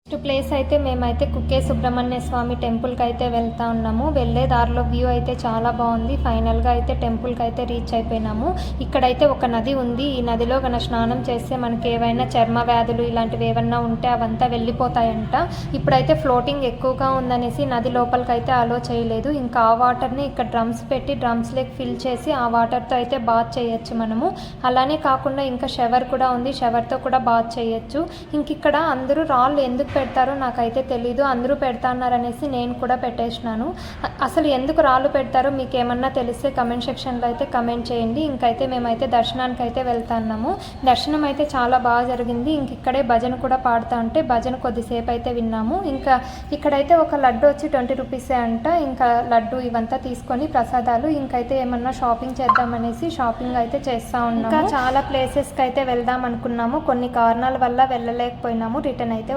Next place అయితే మేమైతే కుక్కే సుబ్రహ్మణ్య స్వామి టెంపుల్కి అయితే వెళ్తా ఉన్నాము. వెళ్ళే దారిలో వ్యూ అయితే చాలా బాగుంది. ఫైనల్గా అయితే టెంపుల్కి అయితే రీచ్ అయిపోయినాము. ఇక్కడైతే ఒక నది ఉంది. ఈ నదిలో కనుక స్నానం చేస్తే మనకి ఏవైనా చర్మ వ్యాధులు ఇలాంటివి ఏమన్నా ఉంటే అవంతా వెళ్ళిపోతాయంట. ఇప్పుడైతే ఫ్లోటింగ్ ఎక్కువగా ఉందనేసి నది లోపలికి అయితే అలో చేయలేదు. ఇంకా ఆ వాటర్ని ఇక్కడ డ్రమ్స్ పెట్టి డ్రమ్స్లోకి ఫిల్ చేసి ఆ వాటర్తో అయితే బాత్ చేయొచ్చు మనము. అలానే కాకుండా ఇంకా షవర్ కూడా ఉంది. షవర్తో కూడా బాత్ చేయొచ్చు. ఇంక ఇక్కడ అందరూ రాళ్ళు ఎందుకు పెడతారో నాకైతే తెలీదు. అందరూ పెడతాన్నారనేసి నేను కూడా పెట్టేసినాను. అసలు ఎందుకు రాళ్ళు పెడతారో మీకు ఏమన్నా తెలిస్తే కమెంట్ సెక్షన్లో అయితే కమెంట్ చేయండి. ఇంకైతే మేమైతే దర్శనానికి అయితే వెళ్తున్నాము. దర్శనం అయితే చాలా బాగా జరిగింది. ఇంక ఇక్కడే భజన కూడా పాడుతూ ఉంటే భజన కొద్దిసేపు అయితే విన్నాము. ఇంకా ఇక్కడైతే ఒక లడ్డు వచ్చి 20 రూపీసే అంట. ఇంకా లడ్డు ఇవంతా తీసుకొని ప్రసాదాలు ఇంకైతే ఏమన్నా షాపింగ్ చేద్దామనేసి షాపింగ్ అయితే చేస్తూ ఉన్నాము. ఇంకా చాలా ప్లేసెస్కి అయితే వెళ్దాం అనుకున్నాము. కొన్ని కారణాల వల్ల వెళ్ళలేకపోయినాము. రిటర్న్ అయితే